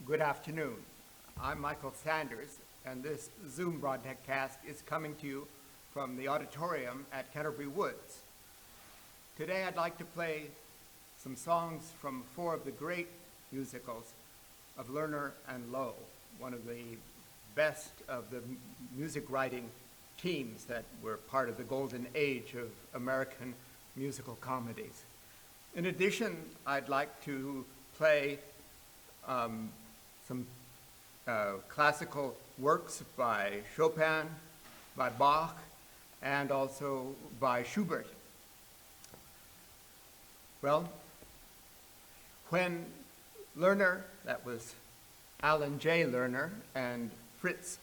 Good afternoon. I'm Michael Sanders, and this Zoom broadcast is coming to you from the auditorium at Canterbury Woods. Today I'd like to play some songs from four of the great musicals of Lerner and Loewe, one of the best of the music writing teams that were part of the golden age of American musical comedies. In addition, I'd like to play some classical works by Chopin, by Bach, and also by Schubert. Well, when Lerner, that was Alan J. Lerner, and Fritz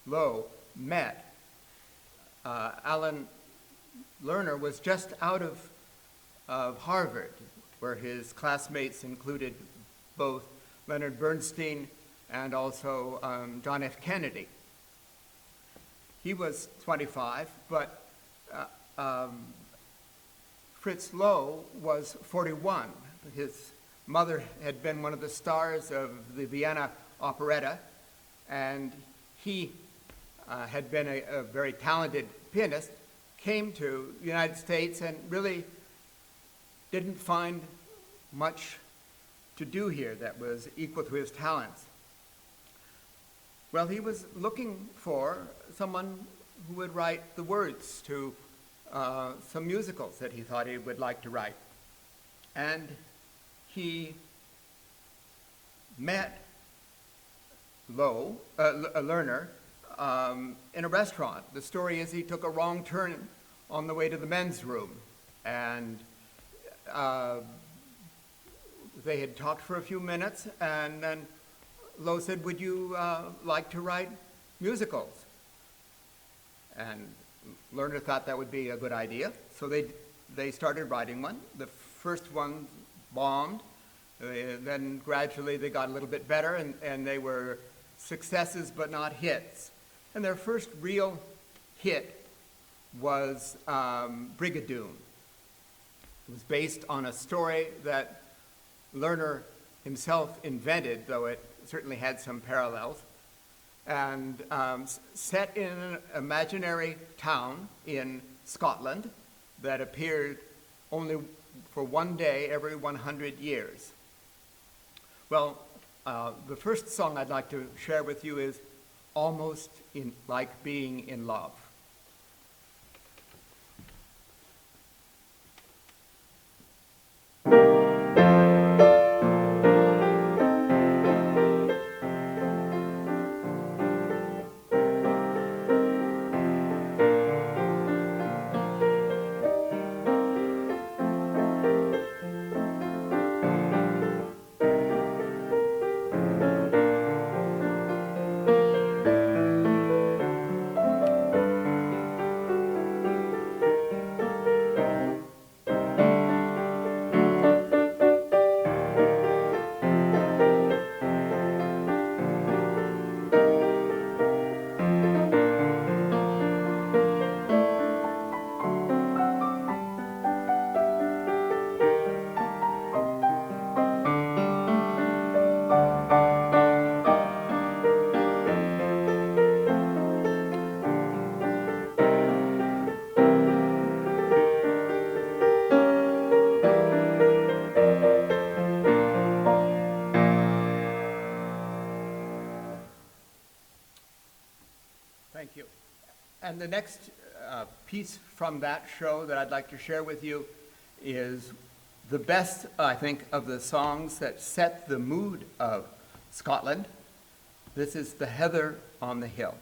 Loewe met, Alan Lerner was just out of Harvard, where his classmates included both Leonard Bernstein and also John F. Kennedy. He was 25, but Fritz Loewe was 41. His mother had been one of the stars of the Vienna operetta, and he had been a very talented pianist, came to the United States and really didn't find much to do here that was equal to his talents. Well, he was looking for someone who would write the words to some musicals that he thought he would like to write. And he met Lerner in a restaurant. The story is he took a wrong turn on the way to the men's room, and they had talked for a few minutes, and then Loewe said, "Would you like to write musicals?" And Lerner thought that would be a good idea, so they started writing one. The first one bombed. Then gradually they got a little bit better, and they were successes but not hits. And their first real hit was Brigadoon. It was based on a story that Lerner himself invented, though it certainly had some parallels, and set in an imaginary town in Scotland that appeared only for one day every 100 years. Well, the first song I'd like to share with you is Almost Like Being in Love. Thank you. And the next piece from that show that I'd like to share with you is the best, I think, of the songs that set the mood of Scotland. This is The Heather on the Hill.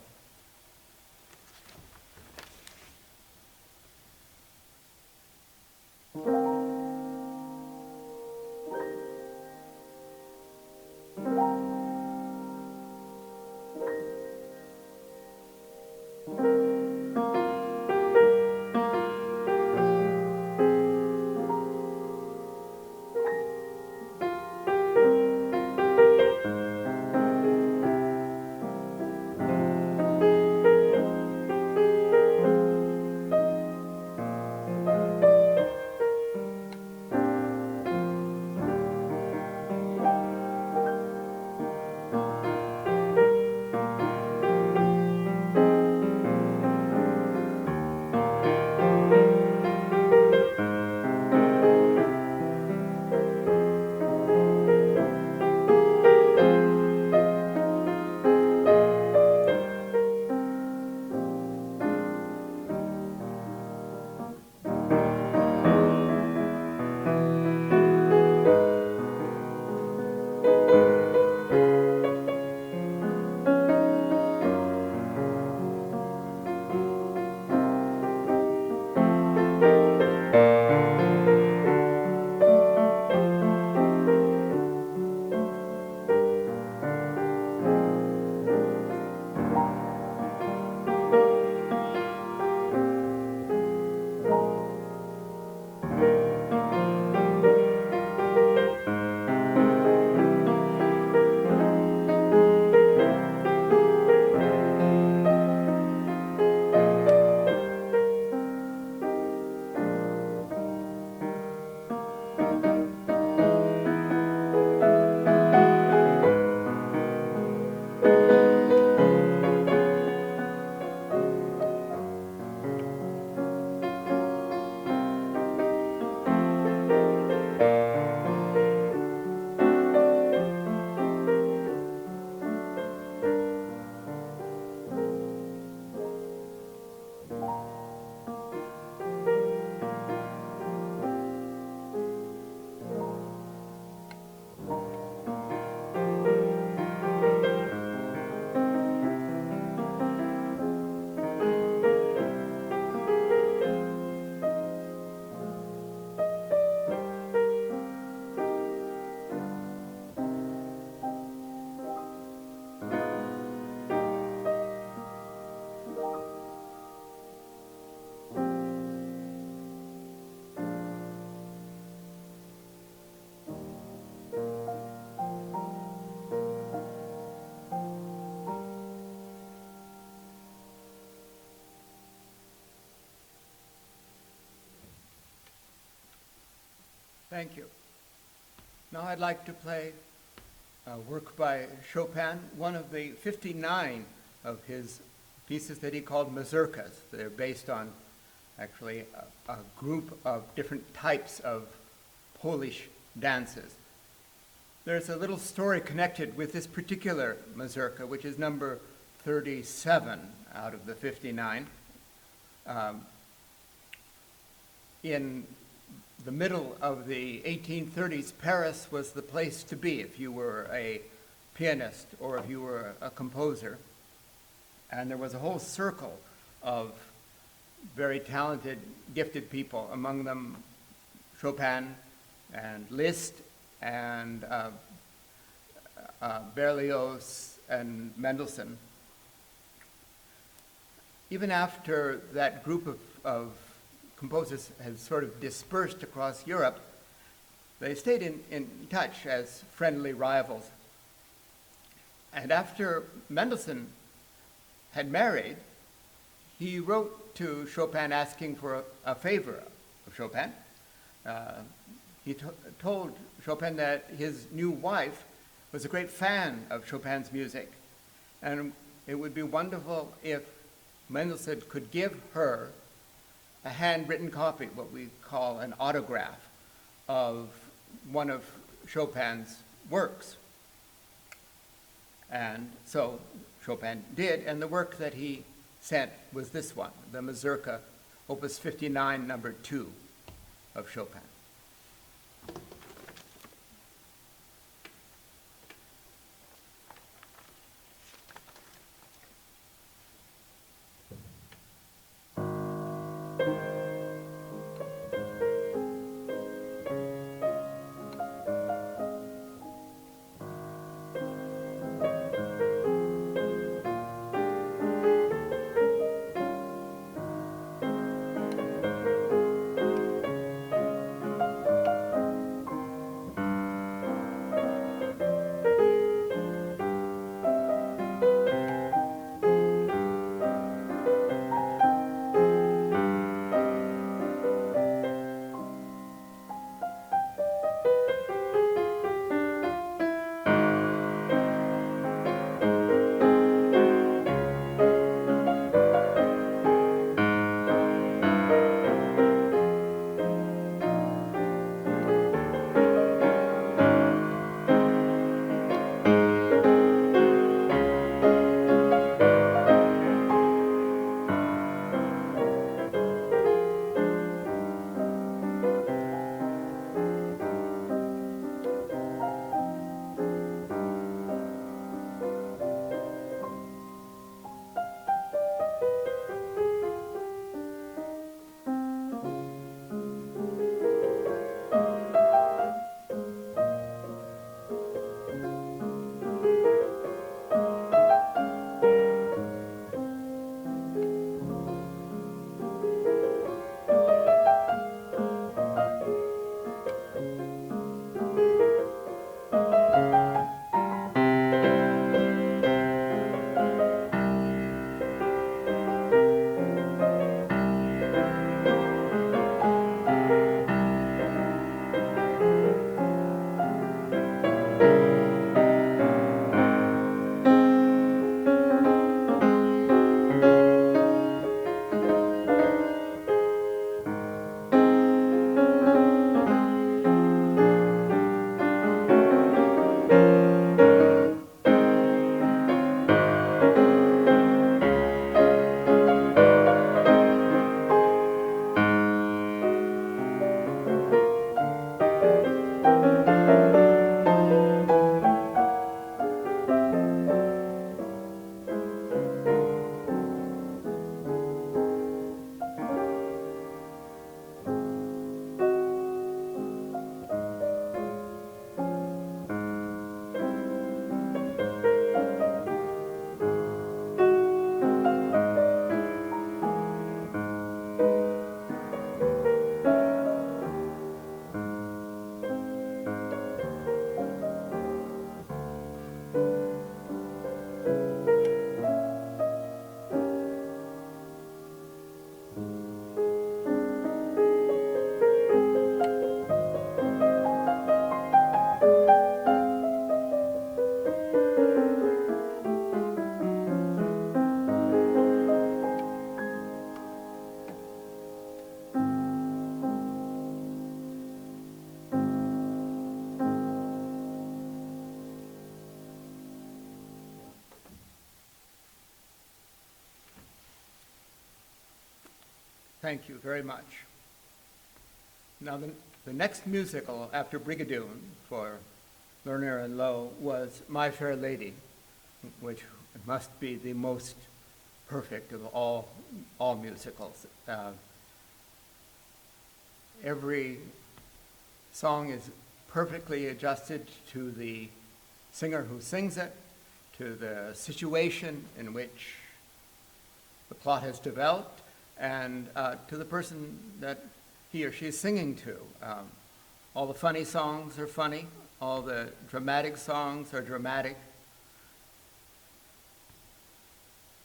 Thank you. Now I'd like to play a work by Chopin, one of the 59 of his pieces that he called mazurkas. They're based on actually a group of different types of Polish dances. There's a little story connected with this particular mazurka, which is number 37 out of the 59. In the middle of the 1830s, Paris was the place to be if you were a pianist or if you were a composer. And there was a whole circle of very talented, gifted people, among them Chopin and Liszt and Berlioz and Mendelssohn. Even after that group of composers had sort of dispersed across Europe, they stayed in touch as friendly rivals. And after Mendelssohn had married, he wrote to Chopin asking for a favor of Chopin. He told Chopin that his new wife was a great fan of Chopin's music, and it would be wonderful if Mendelssohn could give her a handwritten copy, what we call an autograph, of one of Chopin's works. And so Chopin did, and the work that he sent was this one, the Mazurka, Opus 59, number 2 of Chopin. Thank you very much. Now, the next musical after Brigadoon for Lerner and Loewe was My Fair Lady, which must be the most perfect of all musicals. Every song is perfectly adjusted to the singer who sings it, to the situation in which the plot has developed, and to the person that he or she is singing to. All the funny songs are funny. All the dramatic songs are dramatic.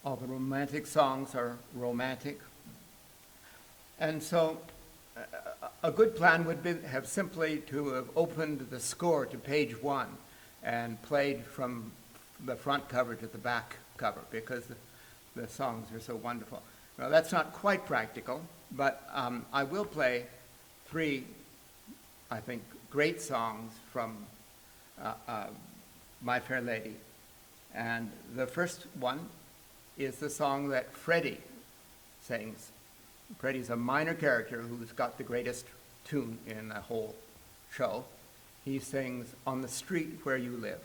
All the romantic songs are romantic. And so a good plan would have simply to have opened the score to page 1 and played from the front cover to the back cover, because the songs are so wonderful. Well, that's not quite practical, but I will play 3, I think, great songs from My Fair Lady. And the first one is the song that Freddie sings. Freddie's a minor character who's got the greatest tune in the whole show. He sings On the Street Where You Live.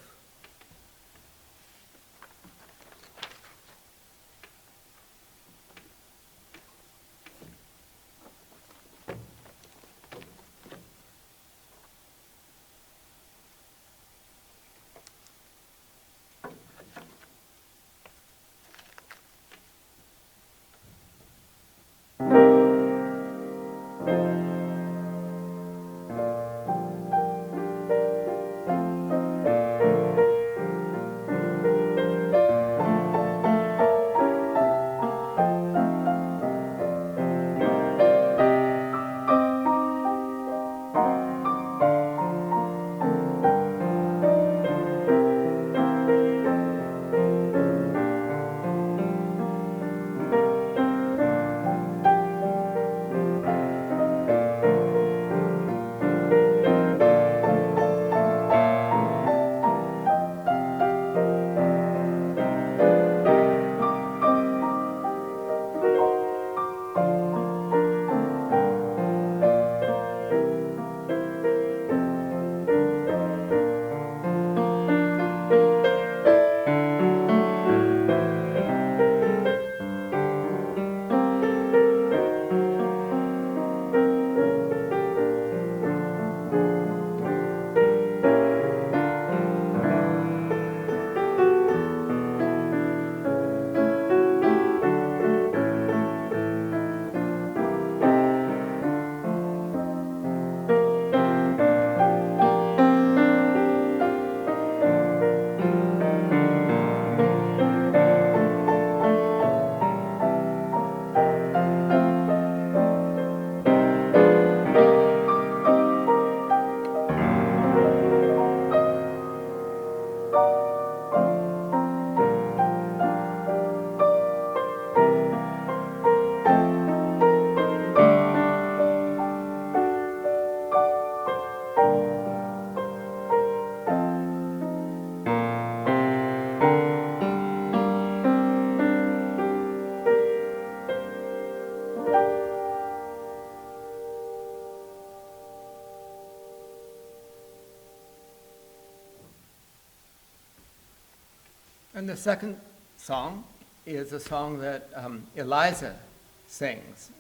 And the second song is a song that Eliza sings,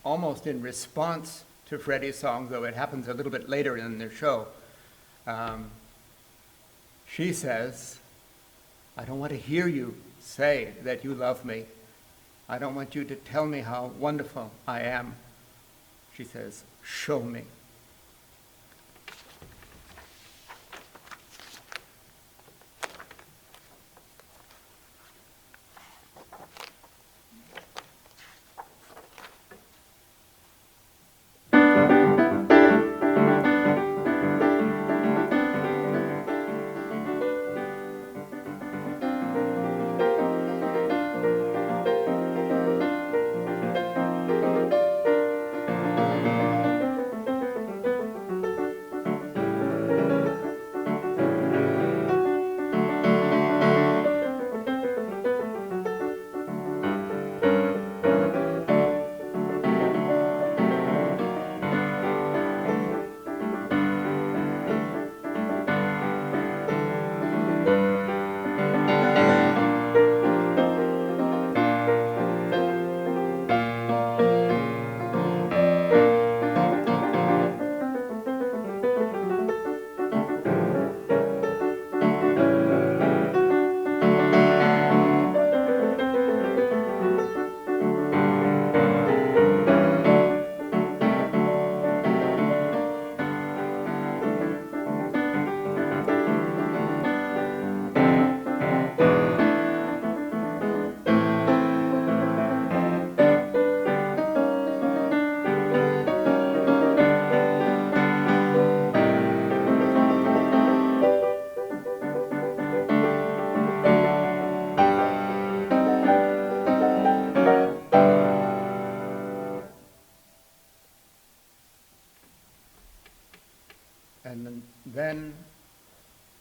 almost in response to Freddie's song, though it happens a little bit later in the show. She says, I don't want to hear you say that you love me. I don't want you to tell me how wonderful I am. She says, show me.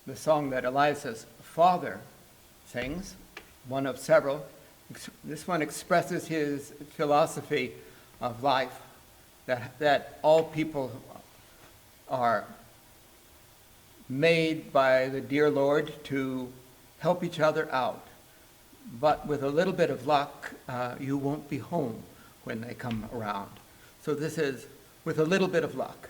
the song that Eliza's father sings, one of several. This one expresses his philosophy of life, that all people are made by the dear Lord to help each other out. But with a little bit of luck, you won't be home when they come around. So this is with a little bit of luck.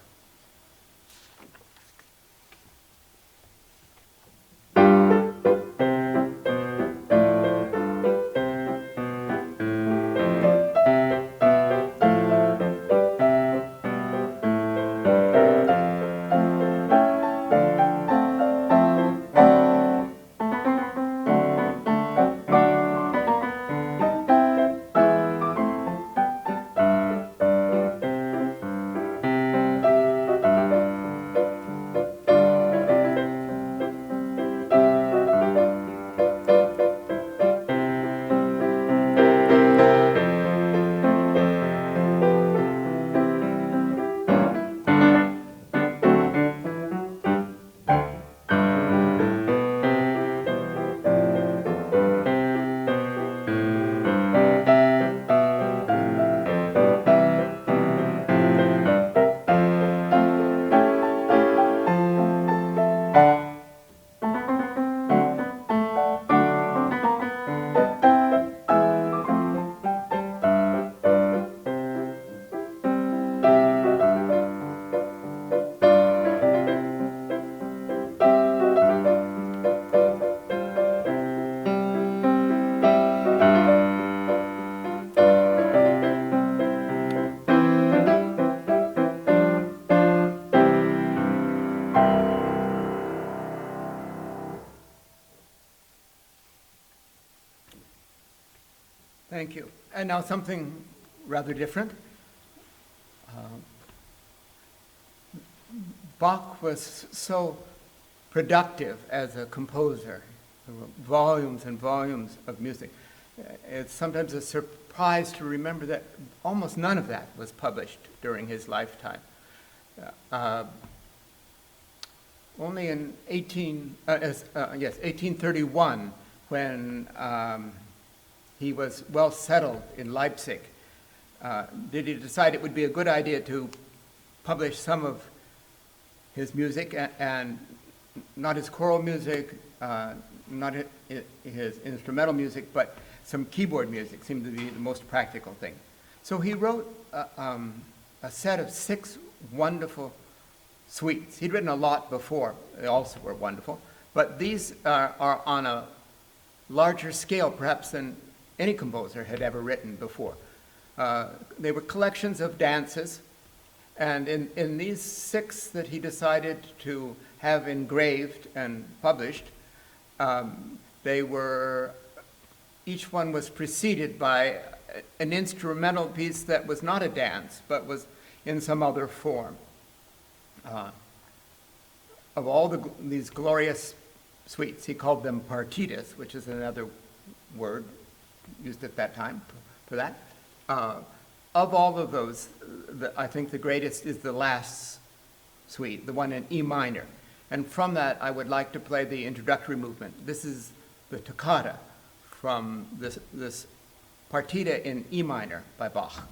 Thank you. And now something rather different. Bach was so productive as a composer. There were volumes and volumes of music. It's sometimes a surprise to remember that almost none of that was published during his lifetime. Only in 1831, when he was well settled in Leipzig, did he decide it would be a good idea to publish some of his music, and not his choral music, not his instrumental music, but some keyboard music seemed to be the most practical thing. So he wrote a set of 6 wonderful suites. He'd written a lot before, they also were wonderful, but these are on a larger scale perhaps than any composer had ever written before. They were collections of dances, and in these 6 that he decided to have engraved and published, each one was preceded by an instrumental piece that was not a dance, but was in some other form. Of all these glorious suites, he called them partitas, which is another word used at that time for that. Of all of those, I think the greatest is the last suite, the one in E minor. And from that, I would like to play the introductory movement. This is the toccata from this partita in E minor by Bach.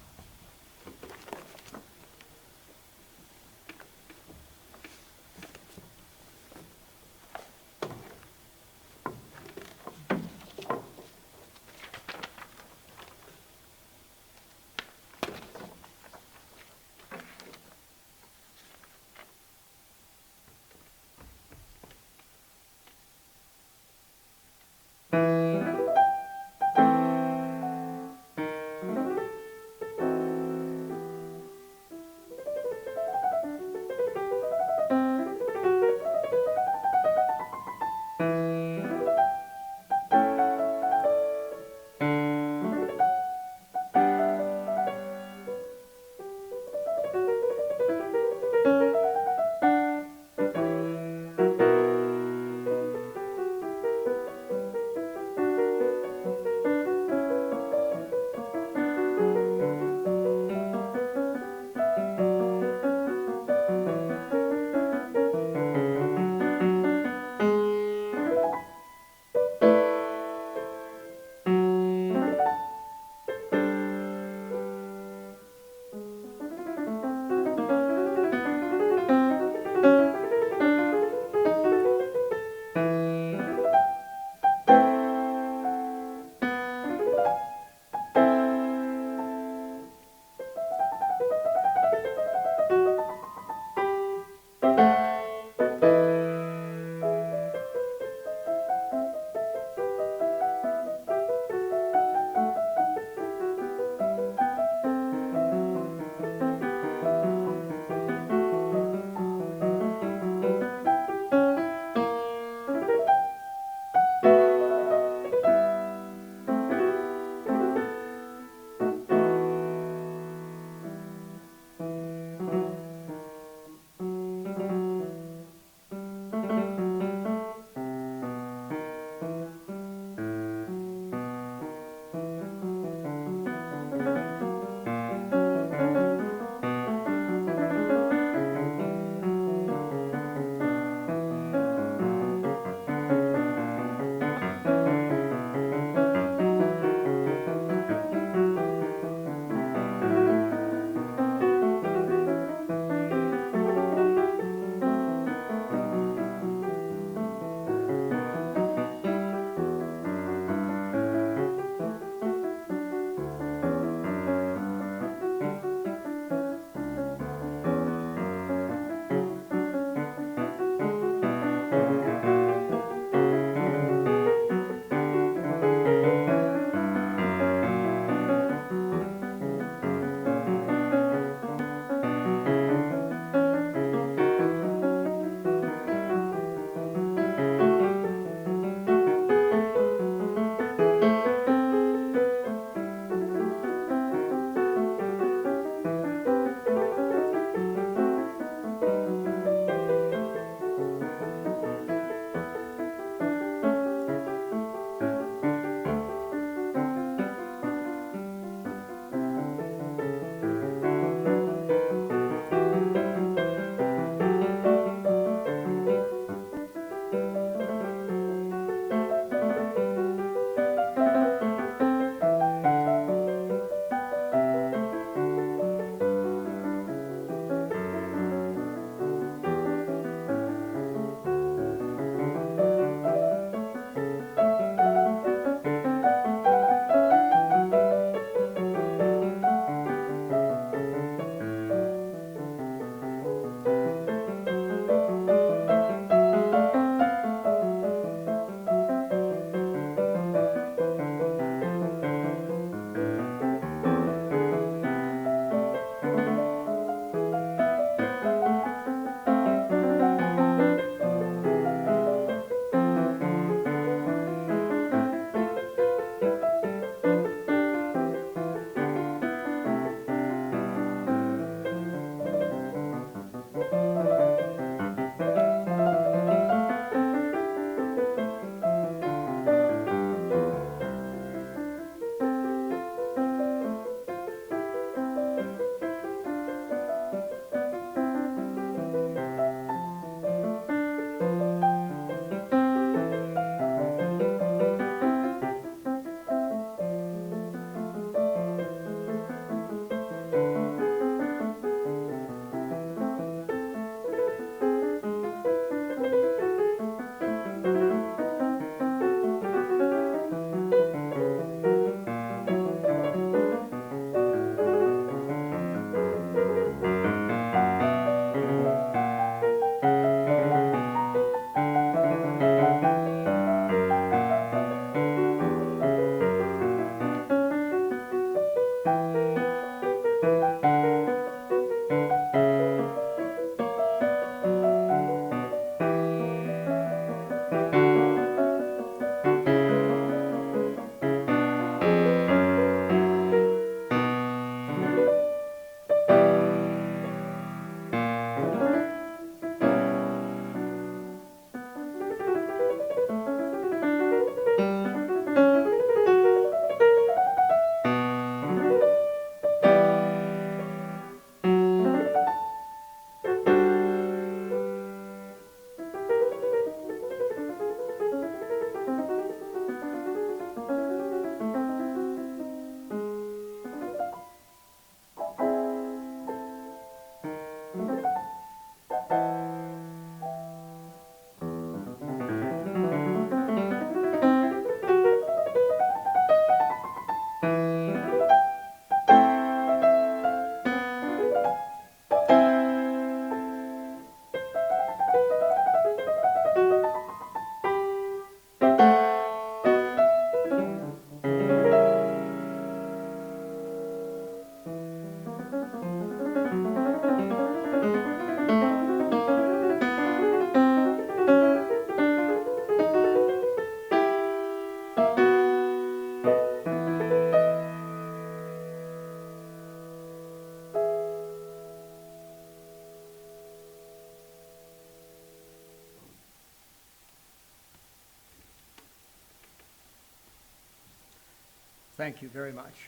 Thank you very much.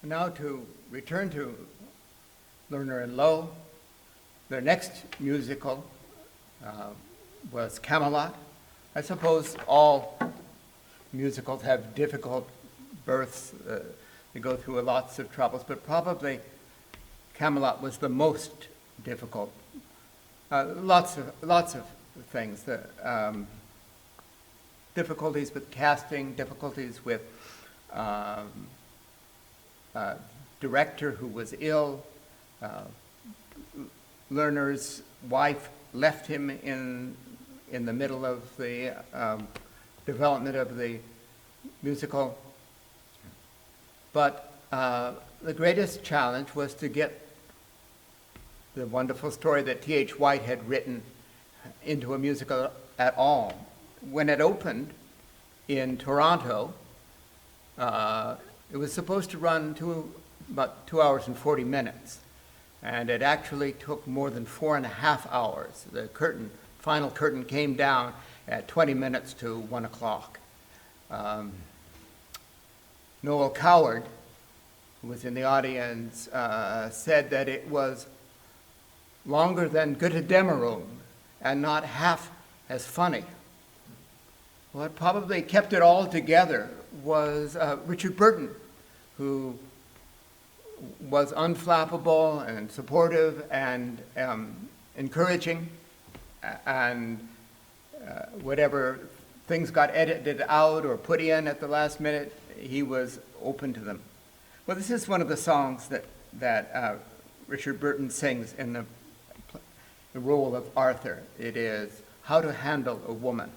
Now to return to Lerner and Loewe, their next musical was Camelot. I suppose all musicals have difficult births. They go through lots of troubles, but probably Camelot was the most difficult. Lots of things. Difficulties with casting, difficulties with director who was ill. Lerner's wife left him in the middle of the development of the musical. But the greatest challenge was to get the wonderful story that T.H. White had written into a musical at all. When it opened in Toronto, it was supposed to run about 2 hours and 40 minutes, and it actually took more than 4.5 hours. The final curtain came down at 20 minutes to 1 o'clock. Noel Coward, who was in the audience, said that it was longer than Götterdämmerung and not half as funny. What probably kept it all together was Richard Burton, who was unflappable and supportive and encouraging, and whatever things got edited out or put in at the last minute, he was open to them. Well, this is one of the songs that Richard Burton sings in the role of Arthur. It is How to Handle a Woman.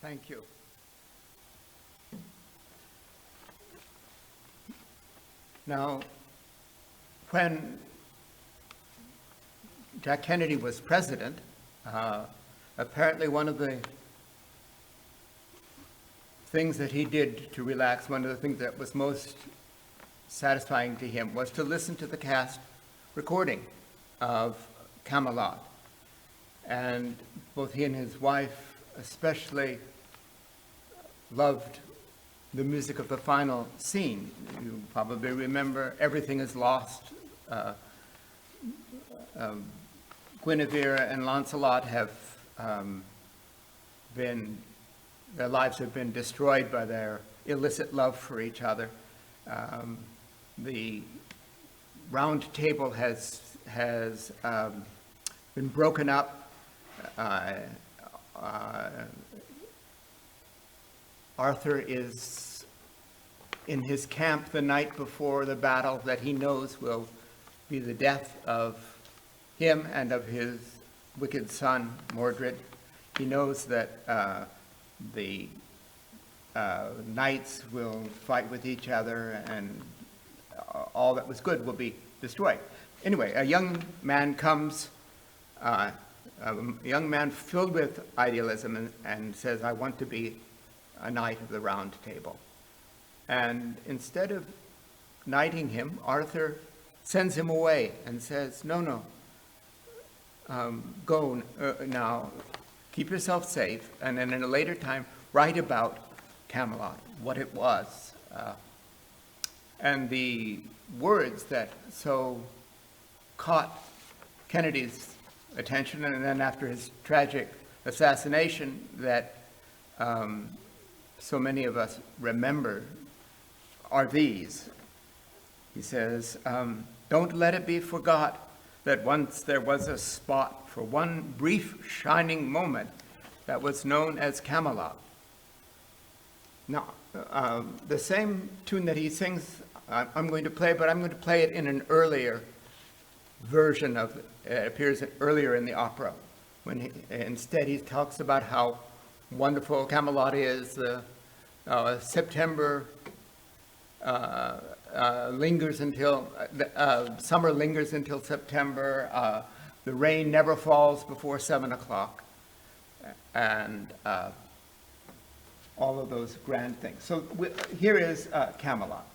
Thank you. Now, when Jack Kennedy was president, apparently one of the things that he did to relax, one of the things that was most satisfying to him was to listen to the cast recording of Camelot. And both he and his wife especially loved the music of the final scene. You probably remember Everything is Lost. Guinevere and Lancelot have their lives have been destroyed by their illicit love for each other. The round table has been broken up. Arthur is in his camp the night before the battle that he knows will be the death of him and of his wicked son, Mordred. He knows that the knights will fight with each other and all that was good will be destroyed. Anyway, a young man comes, a young man filled with idealism and says, I want to be a knight of the Round Table. And instead of knighting him, Arthur sends him away and says, no, go now, keep yourself safe, and then in a later time, write about Camelot, what it was. And the words that so caught Kennedy's attention, and then after his tragic assassination that so many of us remember, are these. He says, don't let it be forgot that once there was a spot for one brief shining moment that was known as Camelot. Now, the same tune that he sings, I'm going to play, but I'm going to play it in an earlier version of it appears earlier in the opera, when instead he talks about how wonderful Camelot is. September lingers until summer lingers until September. The rain never falls before 7 o'clock, and all of those grand things. So here is Camelot.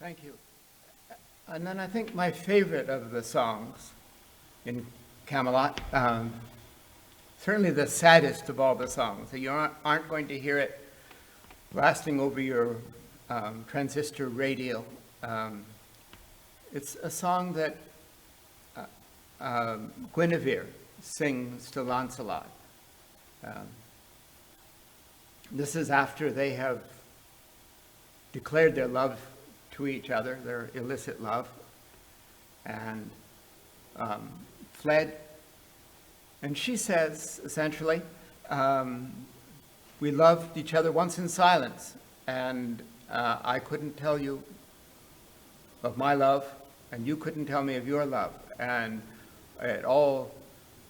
Thank you. And then I think my favorite of the songs in Camelot, certainly the saddest of all the songs. You aren't going to hear it blasting over your transistor radio. It's a song that Guinevere sings to Lancelot. This is after they have declared their love to each other, their illicit love, and fled. And she says, essentially, we loved each other once in silence, and I couldn't tell you of my love, and you couldn't tell me of your love. And it all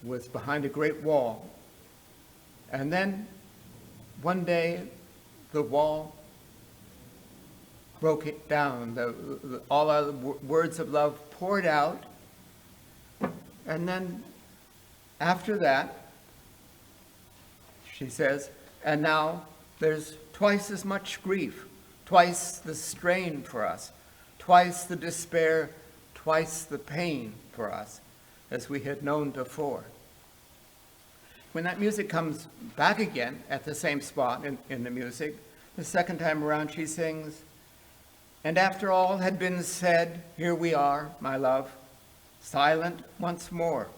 was behind a great wall. And then one day, the wall broke it down. All our words of love poured out. And then after that, she says, and now there's twice as much grief, twice the strain for us, twice the despair, twice the pain for us, as we had known before. When that music comes back again at the same spot in the music, the second time around she sings, and after all had been said, here we are, my love, silent once more,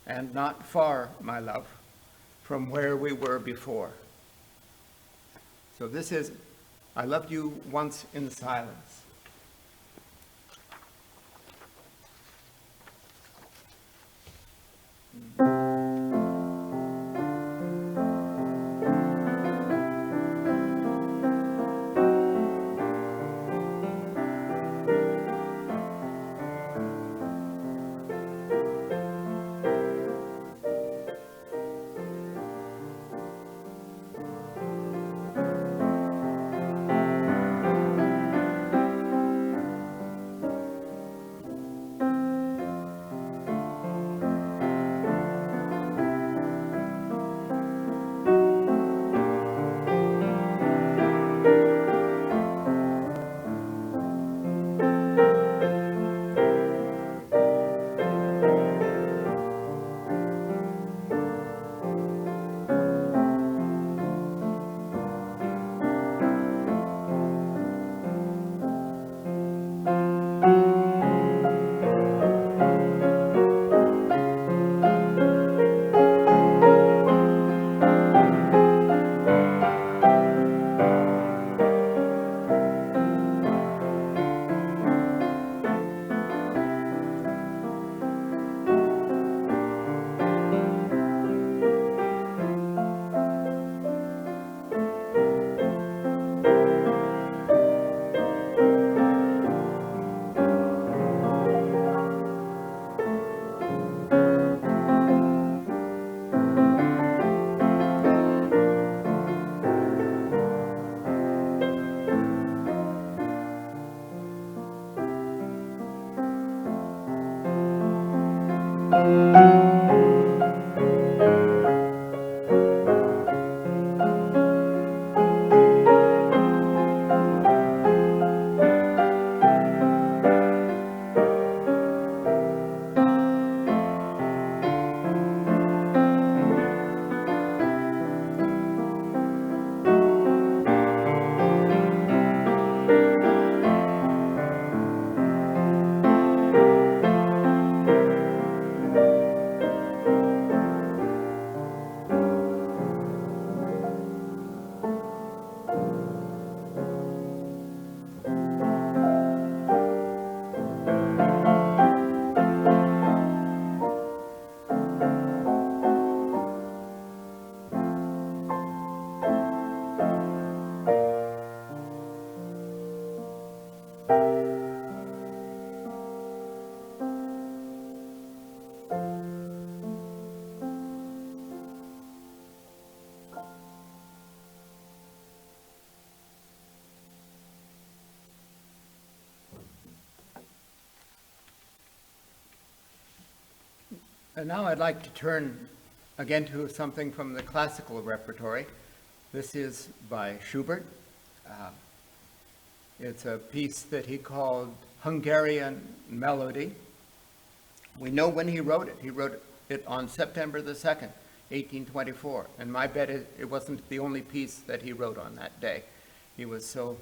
and not far, my love, from where we were before. So this is, I loved you once in silence. And now I'd like to turn again to something from the classical repertory. This is by Schubert. It's a piece that he called Hungarian Melody. We know when he wrote it. He wrote it on September the 2nd, 1824. And my bet is it wasn't the only piece that he wrote on that day. He was so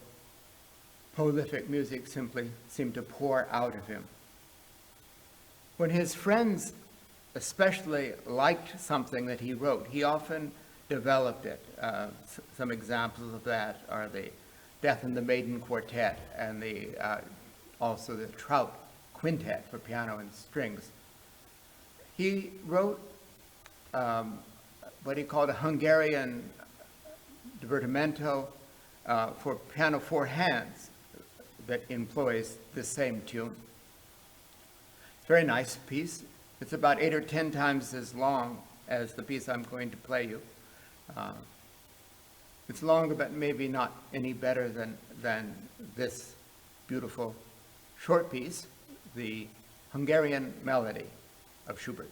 prolific, music simply seemed to pour out of him. When his friends especially liked something that he wrote, he often developed it. Some examples of that are the Death and the Maiden Quartet and also the Trout Quintet for piano and strings. He wrote what he called a Hungarian divertimento for piano four hands that employs the same tune. It's a very nice piece. It's about 8 or 10 times as long as the piece I'm going to play you. It's longer, but maybe not any better than this beautiful short piece, the Hungarian Melody of Schubert.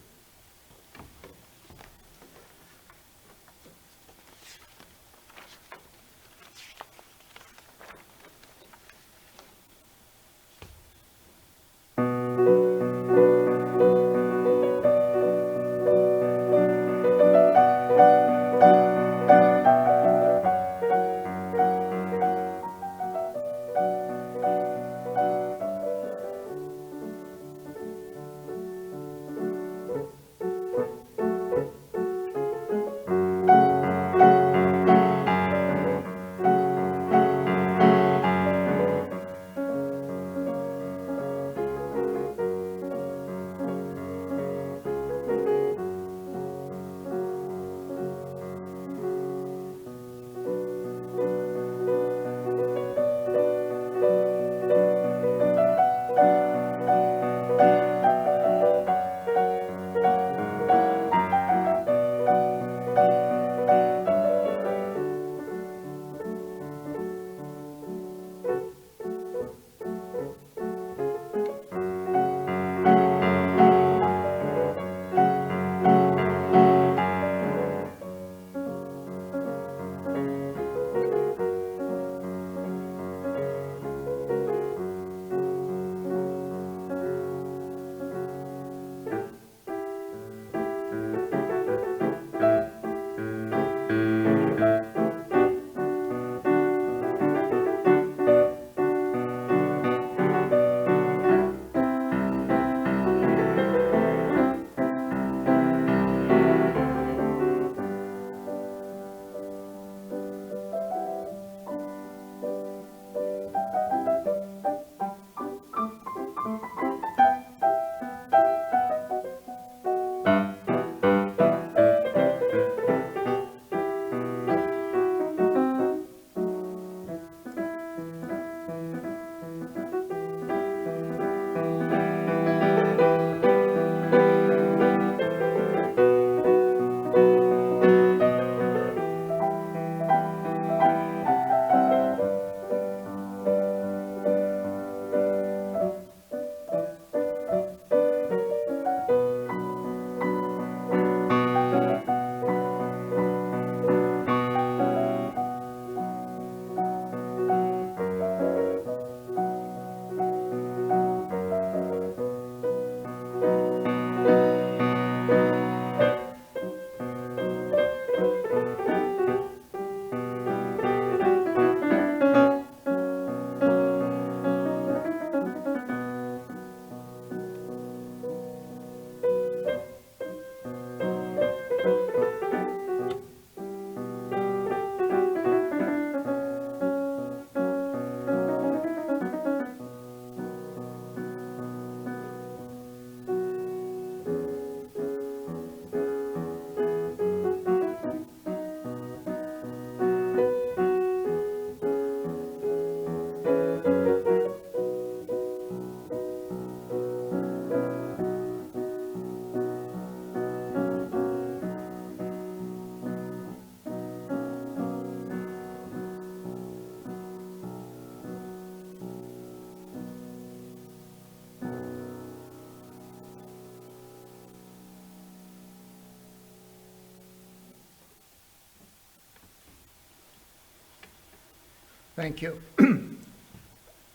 Thank you.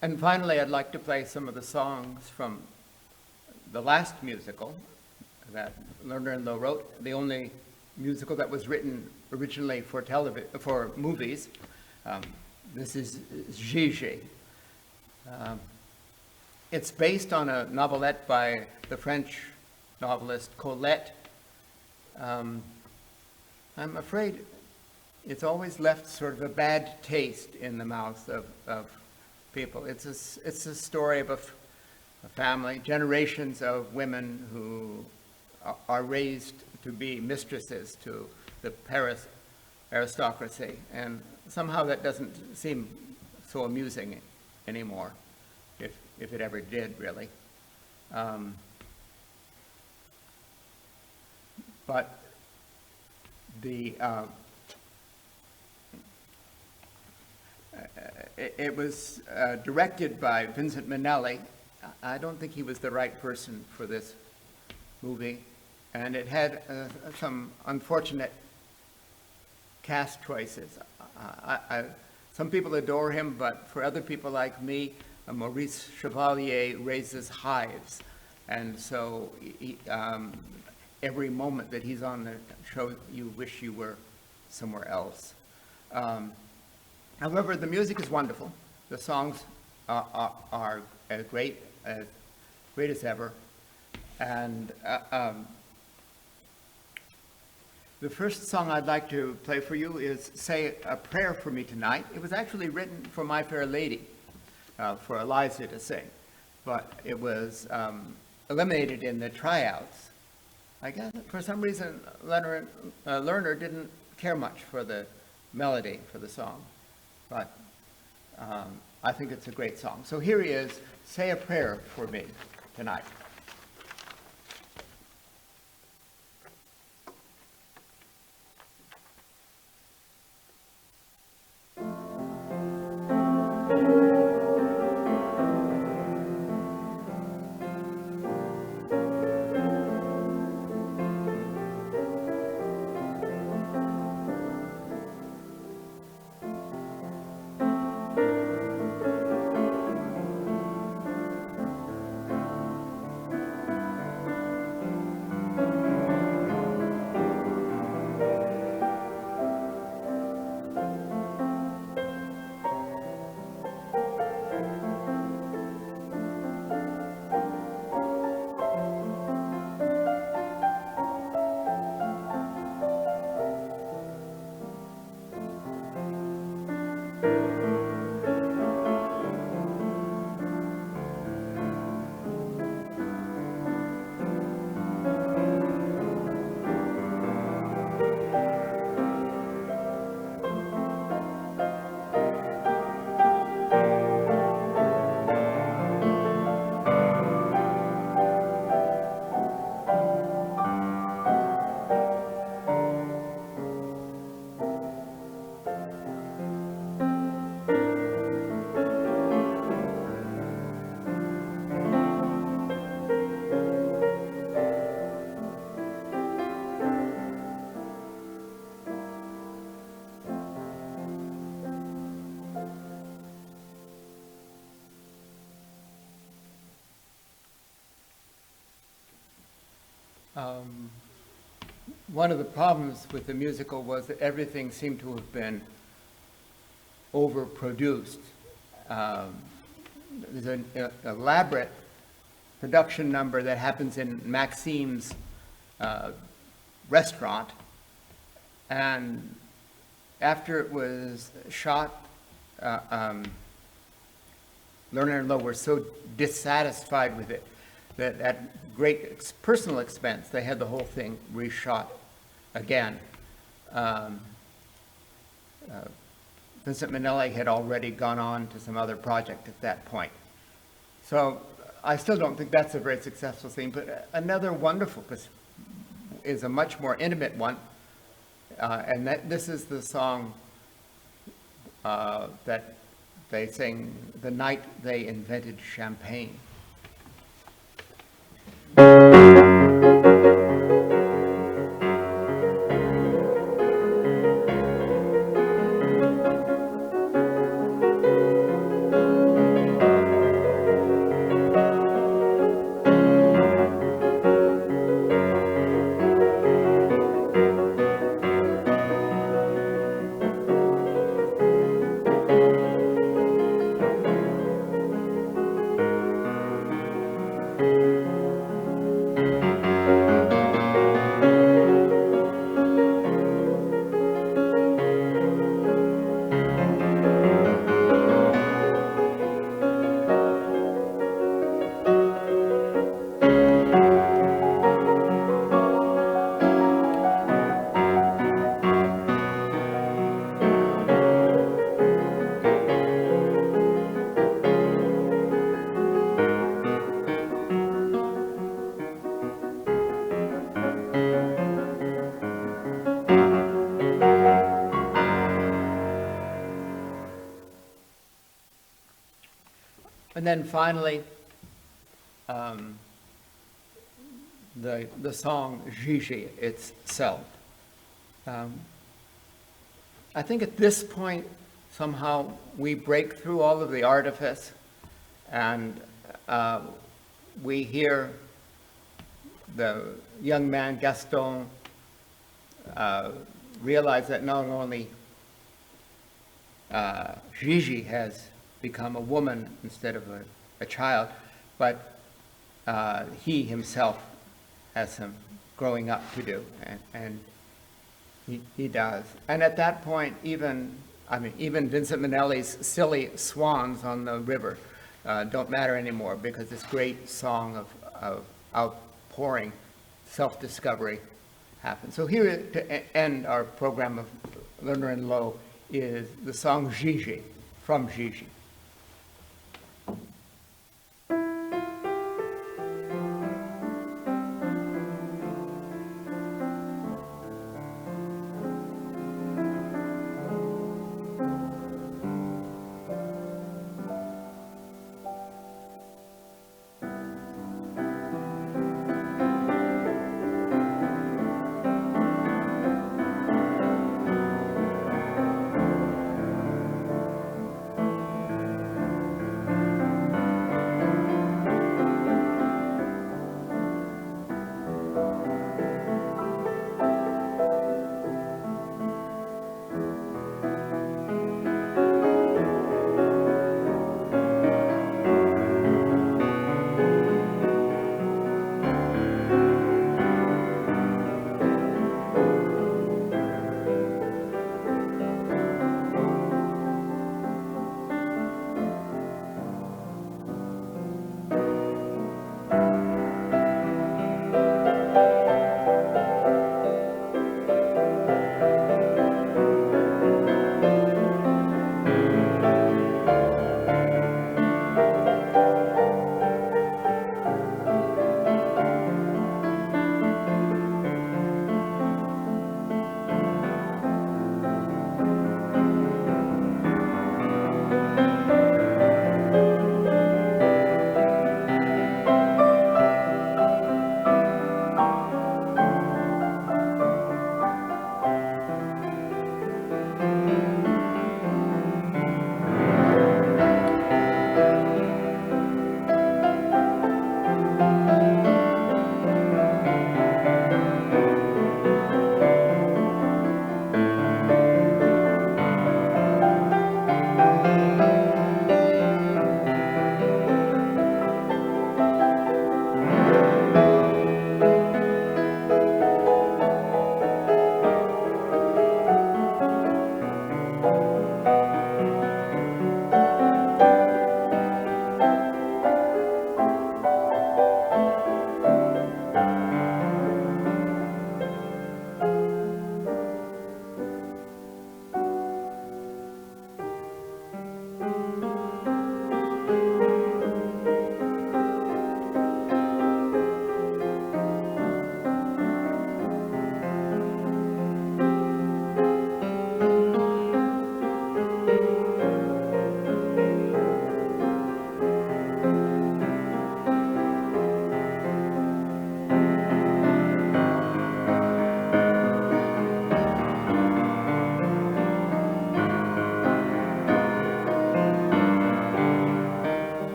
And finally, I'd like to play some of the songs from the last musical that Lerner and Loewe wrote, the only musical that was written originally for movies. This is Gigi. It's based on a novelette by the French novelist Colette. I'm afraid it's always left sort of a bad taste in the mouths of people. It's a story of a family, generations of women who are raised to be mistresses to the Paris aristocracy, and somehow that doesn't seem so amusing anymore, if it ever did, really. But it was directed by Vincent Minnelli. I don't think he was the right person for this movie, and it had some unfortunate cast choices. Some people adore him, but for other people like me, Maurice Chevalier raises hives, and so every moment that he's on the show, you wish you were somewhere else. However, the music is wonderful. The songs are as great as ever, and the first song I'd like to play for you is Say a Prayer for Me Tonight. It was actually written for My Fair Lady, for Eliza to sing, but it was eliminated in the tryouts. I guess for some reason Lerner didn't care much for the melody for the song, but I think it's a great song. So here he is, Say a Prayer for Me Tonight. One of the problems with the musical was that everything seemed to have been overproduced. There's an elaborate production number that happens in Maxime's restaurant, and after it was shot, Lerner and Loewe were so dissatisfied with it that at great personal expense, they had the whole thing reshot again. Vincent Minnelli had already gone on to some other project at that point. So I still don't think that's a very successful scene, but another wonderful is a much more intimate one, and this is the song that they sing the night they invented champagne. And then finally, the song Gigi itself. I think at this point, somehow we break through all of the artifice and we hear the young man Gaston realize that not only Gigi has become a woman instead of a child, but he himself has some growing up to do, and he does. And at that point, even Vincent Minnelli's silly swans on the river don't matter anymore, because this great song of outpouring self-discovery happens. So here to end our program of Lerner and Loewe is the song Gigi, from Gigi.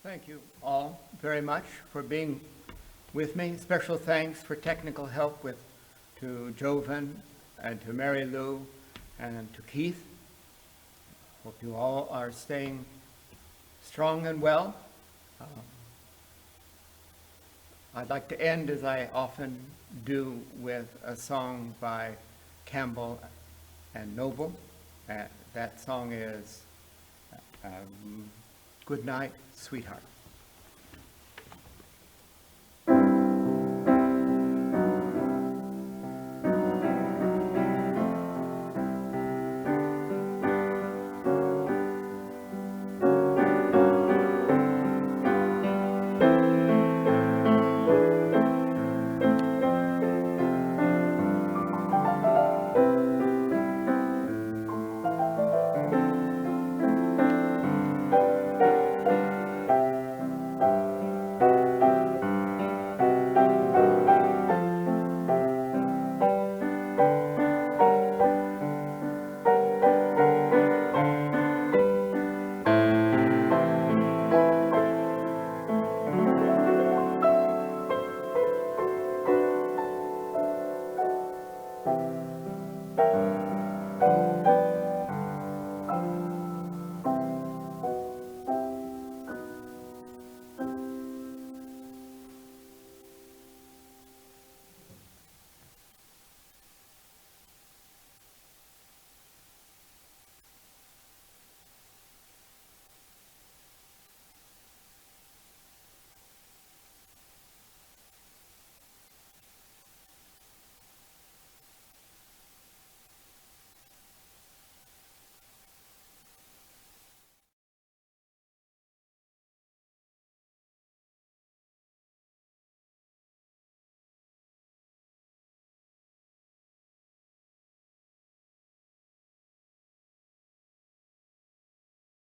Thank you all very much for being with me. Special thanks for technical help to Jovan and to Mary Lou and to Keith. Hope you all are staying strong and well. I'd like to end, as I often do, with a song by Campbell and Noble. That song is Good Night, Sweetheart.